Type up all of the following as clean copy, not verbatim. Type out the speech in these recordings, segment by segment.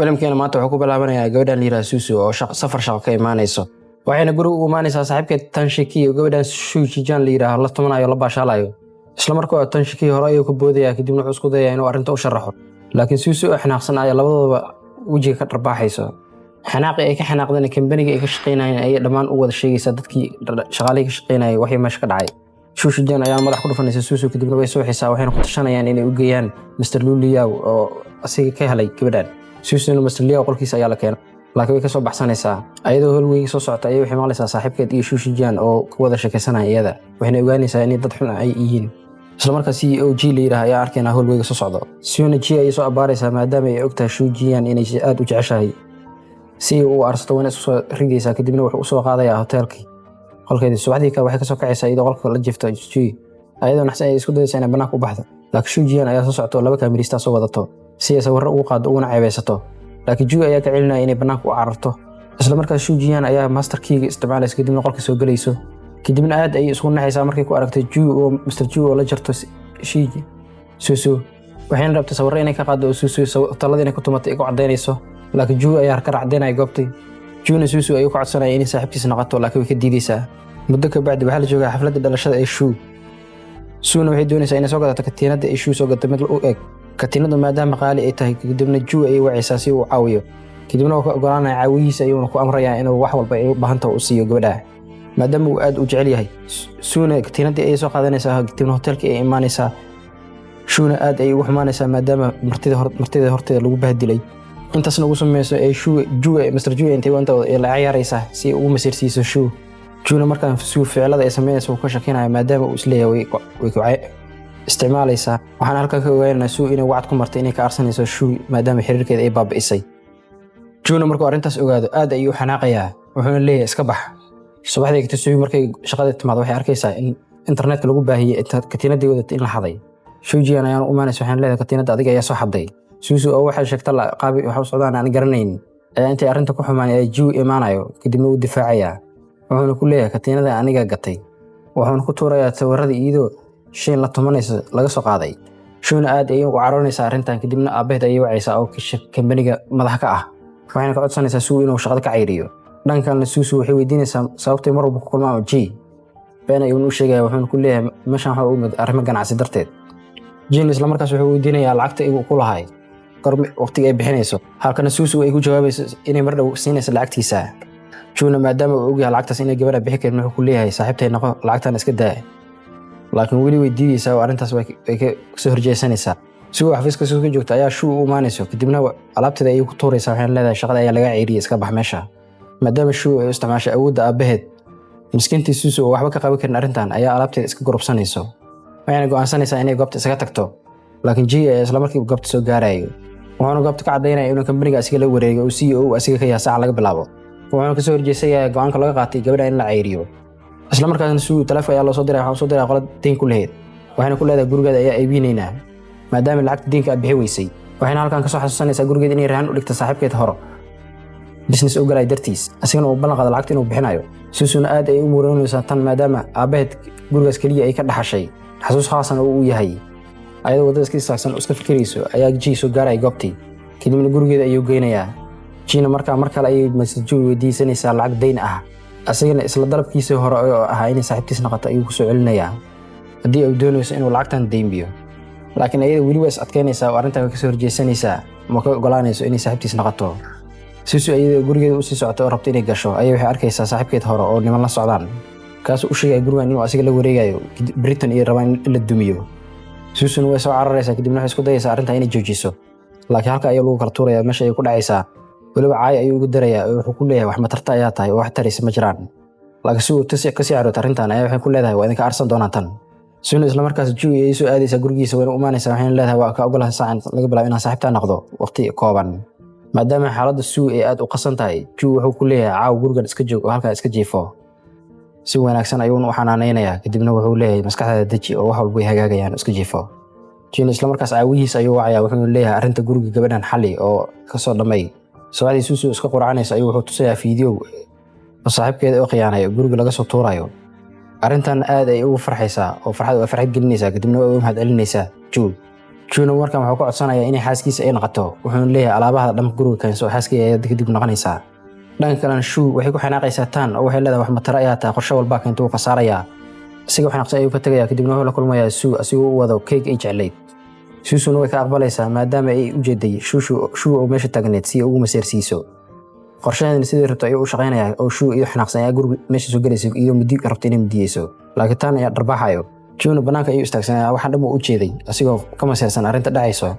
filimkeena maanta wuxuu ku bilaabanayaa gabadhan la yiraahdo Susu oo safar shaqo ka imaanayso. waxayna guriga u imaanaysaa saaxiibkeed Tanshiki oo gabadhan Shujijan la yiraahdo la tumanayo la baashaalayo. isla markaa Tanshiki hore ayuu ku boodaya kadibna wuxuu isku dayaa inuu arrinta u sharaxo. laakiin Susu xanaaqsan ayaa labadooda wajiga ka dharbaaxayso. xanaaqi ay ka xanaaqdeen kambaniga ay ka shaqeynayeen ay dhammaan u wada sheegaysaa dadkii shaqaaleyga ka shaqeynayay waxay meesha ka dhacay. Shujijan ayaa madax ku dhufanaysa Susu kadibna way soo xisaa waxayna ku tashanayaan inay u geeyaan Mr. Luliyaw oo asiga ka helay gabadhan. Susu Mr. Luliyaw qolkiisa ayaa la keenay. laakiin way ka soo baxsanaysaa ayadoo howlweyn soo socota ayay waxay maqlaysaa saaxiibkeed iyo Shujijan oo ku wada sheekaysanaya iyada waxayna ogaanaysaa in dad xun ay yihiin. isla markaa CEO G la yiraahdo ayaa arkayna howlweyn soo socdo. Suuna G ay soo abaaraysaa maadaama ay ogtahay Shujijan inay aad u jeceshahay si uu arsto wayna soo ridaysaa kadibna wuxuu u soo qaadayaa hotelkii. qolkeedii subaxdii ka waxay ka soo kacaysaa iyadoo qolka la jifto G ayadoo naxsan ay isku dayaysaa inay banaanka u baxdo. laakiin Shujijan ayaa soo socota laba kaamirista soo wadato si ay sawirro ugu qaado una ceebeysato. laakiin Ju ayaa ka celinaya inay banaanka u cararto. isla markaa Shujijan ayaa master keyga isticmaalaysa kadibna qolka soo galayso. kadibna aad ay isku naxaysaa markay ku aragtay Ju oo Mr. Ju oo la jarto Shiji Susu waxayna rabtay sawirro inay ka qaado Susu taladii inay ku tumatay igu cadeynayso. laakiin Ju ayaa ka racdeynaya goobtii. Juna Susu ayuu ku codsanaya inay saaxiibtiisa noqoto laakiin way ka diidaysaa. muddo ka bacdi waxaa la joogaa xafladda dhalashada ee Shu. Suuna waxay doonaysaa inay soo gadato katiinada ay Shu soo gato mid u eg katiinadu maadaama qaali ay tahay kadibna Ju ay wacaysaa si uu caawiyo. kadibna uu ka ogolaanaya caawiyihiisa ayuuna ku amrayaa inuu wax walba ay u baahan tahay u siiyo gabadha maadaama uu aad u jecel yahay. Suuna katiinadii ay soo qaadanaysaa kadibna hotelkii ay imaanaysaa. Shuna aad ay ugu xumaanaysaa maadaama martida horteeda lagu bahdilay. intaasna ugu sameeyso ay Ju Mr. Ju intay wanta la ciyaaraysaa si uu masirsiiso Shu. Juna markaan Shu ficilada ay sameeyayso ka shaqeynaya maadaama uu isleeyahay way isticmaalaysaa. waxaan halka ka ogaanaynaa Shu inay wacd ku martay inay ka arsanayso Shu maadaama xiriirkeeda ay baabi'isay. Juna markuu arrintaas ogaado aad ayuu xanaaqayaa wuxuuna leeyahay iska bax. subaxdii ka Shu markay shaqada timaado waxay arkaysaa in internetka lagu baahiyay katiinadii wadata in la xaday. Shujiyan ayaan u imaanaysaa waxaan leeyahay katiinada adiga ayaa soo xaday. Susu oo waxay sheegtay la qaabi waxa socdaan aan garanayn intay arrinta ku xumaan ay Ju imaanayo kadibna uu difaacaya. wuxuuna ku leeyahay katiinada aniga gatay wuxuuna ku tuurayaa sawirradii iyadoo shay la tumanaysa laga soo qaaday. Shuna aad ay u caroonaysaa arrintan kadibna aabaheed ayay wacaysaa oo kambaniga madax ka ah waxayna ka codsanaysaa Su inuu shaqada ka cayriyo. dhankan Susu waxay weydiinaysaa sababtay mar walba ku kulmaan G been ayuu u sheegay wuxuuna ku leeyahay meeshan waxa uu mid arrimo ganacsi darteed. Jin isla markaas wuxuu weydiinayaa lacagta ay ku lahayd waqtiga ay bixinayso halkana Susu ay ku jawaabayso inay mar dhow siinayso lacagtiisa. Juna maadaama uu ogyahay lacagtaas inay gabadha bixi karin wuxuu ku leeyahay saaxiibtay noqo lacagtan iska daa. laakiin weli way diidaysaa oo arrintaas way ka soo horjeesanaysaa. Suu xafiiska Susu ka joogta ayaa Shu u imaanayso kadibna alaabteeda ayay ku tuuraysaa waxayna leedahay shaqada ayaa laga ceyriyay iska bax meesha. maadaama Shu ay isticmaashay awoodda aabaheed miskiintii Susu oo waxba ka qaban karin arrintan ayaa alaabteeda iska gurubsanayso. waxayna go'aansanaysaa inay goobta isaga tagto. laakiin G ayaa isla markii goobta soo gaarayo wuxuuna goobta ka caddaynaya inuu kambaniga asiga la wareego oo CEO asiga ka yahay saacad laga bilaabo. wuxuuna ka soo horjeesayaa go'aanka laga qaatay gabadha in la ceyriyo. isla markaasna Su taleefon ayaa loo soo diray waxaa soo diray qolad deyn ku lahayd waxayna ku leedahay gurigeeda ayaa iibinaynaa maadaama lacagta deynka aad bixi weysay. waxayna halkan ka soo xasuusanaysaa gurigeeda inay rahan u dhigto saaxiibkeed hore business u galay dartiis asigana uu ballan qaaday lacagta inuu bixinayo. Susuna aad ay u muranaysaa tan maadaama aabaheed gurigaas kaliya ay ka dhaxashay xasuus khaasan oo uu yahay. ayadoo wadada iska saaksan iska fikirayso ayaa G soo gaaray goobtii kadibna gurigeeda ayuu geynayaa. Gina mar kale ayay Mr. Ju weydiisanaysaa lacag deyn ah asigana isla dalabkiisa hore oo ahaa inay saaxiibtiis noqoto ayuu ku soo celinayaa haddii uu doonayso inuu lacagtan deynbiyo. laakiin ayada weli way is adkeynaysaa oo arrintan ka soo horjeesanaysaa ma ka ogolaanayso inay saaxiibtiis noqoto. Susu ayadoo gurigeeda u sii socota oo rabto inay gasho ayay waxay arkaysaa saaxiibkeed hore oo niman la socdaan kaas u sheegay gurigan inuu asiga la wareegayo Britain iyo rabaan in la dumiyo. Susuna way soo cararaysaa kadibna waxay isku dayaysaa arrintan inay joojiso laakiin halka ayaa lagu kala tuurayaa meesha ay ku dhacaysaa. weliba caay ayuu ugu darayaa oo wuxuu ku leeyahay wax matarta ayaa tahay oo wax taraysa ma jiraan. laakiin Su ka sii caroota arrintan ayaa waxay ku leedahay waa idinka arsan doonaa tan. Suna isla markaas Ju ay soo aadaysaa gurigiisa wayna u imaanaysaa waxayna leedahay waa ka ogolahay saacan laga bilaabo inaan saaxiibtaa noqdo waqti kooban. maadaama xaaladda Su ay aad u qasan tahay Ju wuxuu ku leeyahay caaw gurigan iska joog oo halkaa iska jiifo. si wanaagsan ayuuna u xanaanaynayaa kadibna wuxuu leeyahay maskaxdaada deji oo wax walba way hagaagayaan iska jiifo. Jina isla markaas caawihiisa ayuu wacayaa wuxuuna leeyahay arrinta guriga gabadhan xalli oo ka soo dhamay. subaxdii Susu iska quracanaysa ayuu wuxuu tusayaa fiidiyoo oo saaxiibkeeda oo khiyaanay guriga laga soo tuurayo. arrintan aad ay ugu farxaysaa oo farxad gelinaysaa kadibna way u mahad celinaysaa Ju. juuna markaan wuxuu ku codsanayaa inay xaaskiisa ay noqoto wuxuuna leeyahay alaabaha dhamma guriga keenso xaaskii ayaa kadib noqonaysaa dhanka kalena shuu waxay ku xanaaqaysaa tan oo waxay leedahay wax matara ayaa tahay qorshe walba keenta uu khasaarayaa isaga xanaaqsan ayuu ka tagayaa kadibna wuxuu la kulmayaa suu asigoo u wado cake ay jeclayd suusuna way ka aqbalaysaa maadaama ay u jeeday shuu oo meesha taagneed si ugu maseersiiso qorshaheedana sidii rabto ayuu u shaqaynayaa oo shuu iyo xanaaqsan ayaa guriga meesha soo galaysa iyo muddi rabto inay mudiyeyso laakiin tan ayaa dharbaaxayo juuna banaanka ayuu istaagsanaya waxaan dhan u jeeday asigoo ka maseersan arrinta dhacayso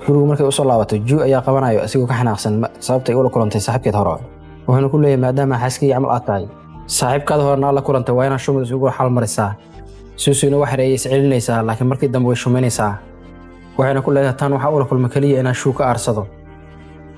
gurigu markay u soo laabato juu ayaa qabanayo asigoo ka xanaaqsan sababta ay ula kulantay saaxiibkeed hore wuxuuna ku leeyahay maadaama xaaskii camal aad tahay saaxiibkaada horena la kulantay waa inaad shumad isugu xal marisaa suusuna waxay ayay iscelinaysaa laakiin markii dambe way shumaynaysaa waxayna ku leedahay tan waxa ula kulma kaliya inaan shuu ka aarsado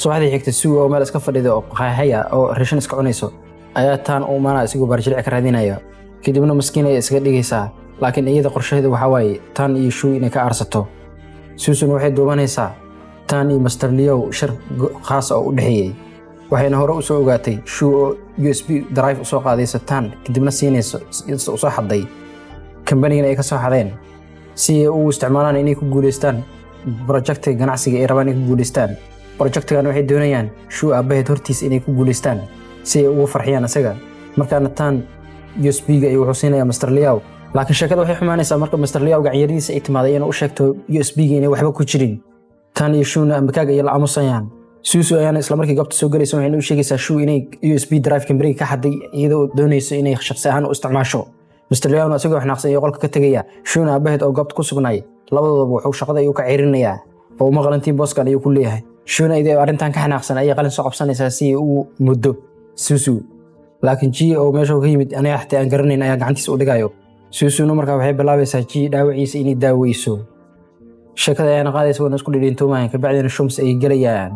subaxdii xigta suu oo meel iska fadhida oo qaxaya oo raashin iska cunayso ayaa tan u maana isigoo barjilic ka raadinaya kadibna maskiin ay iska dhigaysaa laakiin iyada qorshaheedu waxa waaye tan iyo shuu inay ka aarsato suusuna waxay duubanaysaa tan iyo Master Leo shir khaas oo u dhaxeeyay waxayna hore u soo ogaatay shuu oo USB drive u soo qaadaysa tan kadibna siinayso u soo xaday kambanigana ay ka soo xadeen si ay u isticmaalaan inay ku guuleystaan projectka ganacsiga ay rabaan inay ku guuleystaan projectkan waxay doonayaan shuu aabaheed hortiis inay ku guuleystaan si ay ugu farxiyaan asaga markaana tan USB-ga ay wuxuu siinayaa Master Leo laakiin sheekada waxay xumaanaysaa marka Master Leo gacanyariisa ay timaaday inuu u sheegto USB-ga inay waxba ku jirin tan iyo shuuna ambakaaga ay la aamusayaan suusu ayana isla markii goobta soo galayso waxay u sheegaysaa shuu inay USB drive kambanigii ka xaday iyadoo doonayso inay shakhsi ahaan u isticmaasho Mr. Leon asagoo xanaaqsan iyo qolka ka tagaya shuuna aabaheed oo goobta ku sugnay labadooduba wuxuu shaqada ayuu ka ceerinayaa oo ma qalantiin booskan ayuu ku leeyahay shuuna idee arrintan ka xanaaqsan ayay qalin soo qabsanaysaa si uu muddo suusu laakiin ji oo meesha ka yimid aniga xataa aan garanayn ayaa gacantiisa u dhigayo suusuna markaa waxay bilaabaysaa ji dhaawaciisa inay daaweyso sheekada ayana qaadaysa wadna isku dhidhiintoomayaan kabacdina shums ay galayaan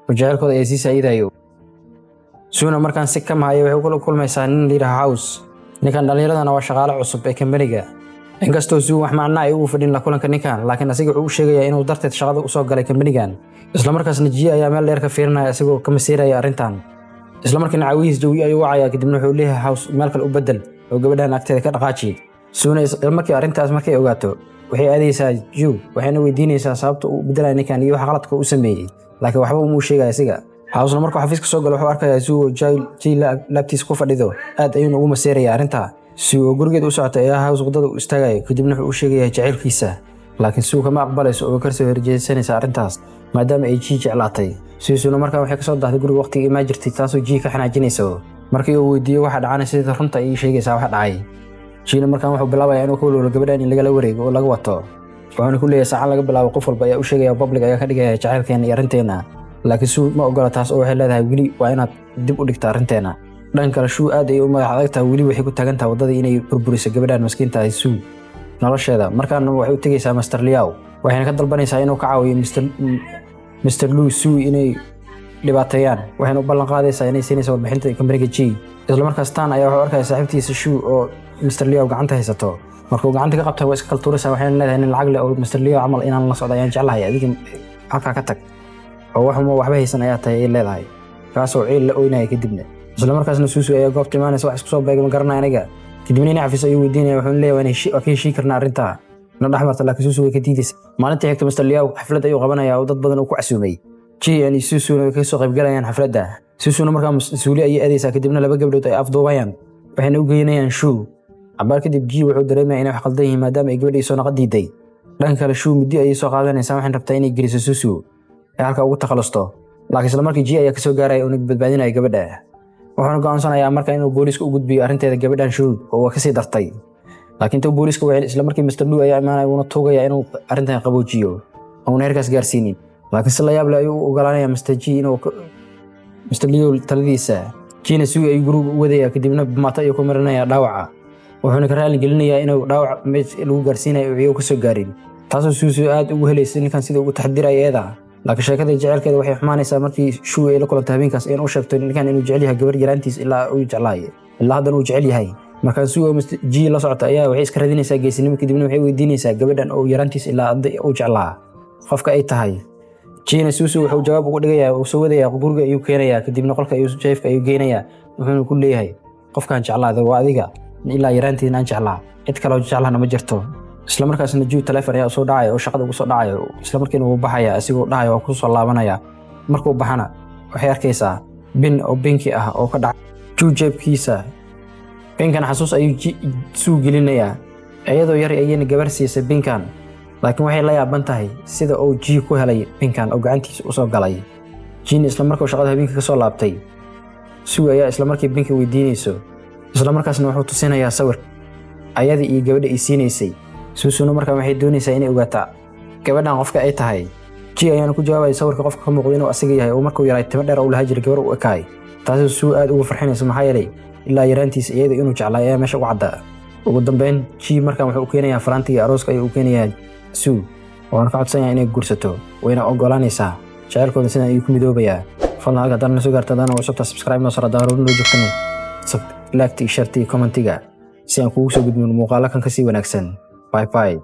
wajahalkooda ay sii saayidayo suuna markaan si ka mahayo waxay kula kulmaysaa nin liiraha house ninkan dhalinyaradana waa shaqaale cusub ee kambaniga inkastoo suu wax macna ay ugu fadhin la kulanka ninkan laakiin asiga wuxuu u sheegayaa inuu darteed shaqada u soo galay kambanigan isla markaasna ji ayaa meel dheer ka fiirinaya asigoo ka masiiraya arrintan isla markiina caawihiis jawi ayuu wacaya kadibna wuxuu leeyahay house meel kale u bedel oo gabadhan agteeda ka dhaqaaji suuna isla markii arrintaas markay ogaato waxay aadaysaa juu waxayna weydiinaysaa sababta uu bedelaya ninkan iyo wax qaladka uu sameeyey laakiin waxba uma sheegaya asiga house markuu xafiiska soo galo wuxuu arkayaa suu jail laabtiis ku fadhido aad ayuu ugu maseeraya arrinta suu gurigeed u socotay ayaa house wadada u istaagay kadibna wuxuu u sheegayaa jacaylkiisa laakiin suu kama aqbalayso oo ka soo horjeedsanaysa arrintaas maadaama ay ji jeclaatay suuna markaa waxay ka soo dahday guriga waqtiga ima jirtay taasoo ji ka xanaajinayso markii uu weydiiyo waxa dhacay sida runta ay sheegaysaa waxa dhacay jiina markaa wuxuu bilaabayaa inuu ka walwalo gabadhan in laga wareego oo laga wato wuxuuna ku leeyahay saacad laga bilaabo qof walba ayaa u sheegaya public ayaa ka dhigaya jacaylkeena iyo arrinteena laakiin suu ma ogola taas oo waxay leedahay weli waa inaad dib u dhigtaa arrinteena dhan kale shuu aad ay u madax adag tahay weli waxay ku taagan tahay waddadii inay burburiso gabadhan maskiinta ah suu nolosheeda markaana waxay u tegaysaa Master Leo waxayna ka dalbanaysaa inuu ka caawiyo Mr. Lu suu inay dhibaateeyaan waxayna u ballan qaadaysaa inay siinayso warbixinta kambaniga G isla markaas tan ayaa wuxuu arkaya saaxiibtiisa shuu oo Mr. Leo gacanta haysato markuu gacanta ka qabtay waa iska kaltuuraysaa waxayna leedahay in lacag leh oo Mr. Leo camal inaan la socdo ayaan jeclahay adiga halkaa ka tag oo waxba haysan ayaa tahay ay leedahay kaasoo ciil la ooynaya kadibna isla markaasna suusu ayaa goobta imaanaysa wax isku soo beegay ma garanay aniga kadibna inay xafiis ayuu weydiinaya wuxuu leeyahay inay ka heshii karnaa arrinta na dhaxmarta laakiin suusu way ka diidaysa maalintii xigta Mr. Leo xaflad ayuu qabanayaa oo dad badan uu ku casuumay yani suusuna way ka soo qayb galayaan xafladda suusuna markaa mas'uuli ayay aadaysaa kadibna laba gabdhood ay afduubayaan waxayna u geynayaan shuu cabaar kadib ji wuxuu dareemayaa inay wax qaldan yihiin maadaama ay gabadhii soo naqa diiday dhanka kale shuu muddo ayay soo qaadanaysaa waxayna rabtaa inay geliso suusu ee halka ugu takhalusto laakiin isla markii ji ayaa ka soo gaaraya oo badbaadinaya gabadha wuxuuna go'aansanayaa markaa inuu booliiska u gudbiyo arrinteeda gabadhan shuu oo waa ka sii dartay laakiin tuu booliiska waxay isla markii Mr. Lu ayaa imaanaya uuna tuugaya inuu arrintan qaboojiyo oo heerkaas gaarsiinin laakiin si la yaab leh ayuu ogolaanaya Mr. G inuu Mr. Leo taladiisa jiina suu ay guriga u wadaya kadibna maata ayuu ku marinaya dhaawaca wuxuuna ka raali gelinayaa inuu dhaawac lagu gaarsiinayo oo ka soo gaarin taasoo suu aad ugu helaysa ninkan sida ugu taxdiraya eeda laakiin sheekada jacaylkeeda waxay xumaanaysaa markii shuu ay la kulantay habeenkaas inuu sheegto ninkan inuu jecel yahay gabar yaraantiis ilaa uu jeclaay ilaa haddana uu jecel yahay markaan suu Mr. G la socota ayaa waxay iska radinaysaa geesinimo kadibna waxay weydiinaysaa gabadhan oo yaraantiis ilaa uu jeclaa qofka ay tahay jiina suusu wuxuu jawaab ugu dhigayaa oo soo wadaya guriga ayuu keenayaa kadibna qolka ayuu jeefka ayuu geenayaa wuxuuna ku leeyahay qofkan jeclaada waa adiga ilaa yaraantiina aan jeclaa cid kale oo jeclaana ma jirto isla markaasna Ju telefoon ayaa soo dhacay oo shaqada ugu soo dhacay isla markiina uu baxaya asigoo dhahay oo ku soo laabanaya markuu baxana waxay arkaysaa bin oo binki ah oo ka dhacay Ju jeebkiisa binkan xasuus ayuu suu gelinayaa iyadoo yar ayayna gabar siisay binkan laakiin waxay la yaaban tahay sida uu Ji ku helay binkan oo gacantiisa u soo galay Jin isla markuu shaqada habeenkii ka soo laabtay suu ayaa isla markii binki weydiinayso isla markaasna wuxuu tusinayaa sawir ayada iyo gabadha ay siinaysay suusuna markaa waxay doonaysaa inay ogaato gabadhan qofka ay tahay Ji ayaana ku jawaabay sawirka qofka ka muuqdo inuu asiga yahay oo markuu yaray timo dheer oo la hajir gabar u ekaay taasoo suu aad ugu farxinayso maxaa yeelay ilaa yaraantiisa iyada inuu jeclaa ayaa meesha ugu cadda ugu dambeyn Ji markaa wuxuu u keenayaa faraantiga arooska ayuu u keenayaa suu waana ka codsanaya inay guursato wayna ogolaanaysaa jacaylkooda sidan ayuu ku midoobayaa fadlan halka haddana soo gaarta haddana cusubta subscribe noo sara daaruun loo joogtana like share commentiga si aan kugu soo gudbin muuqaalo kan ka sii wanaagsan bye bye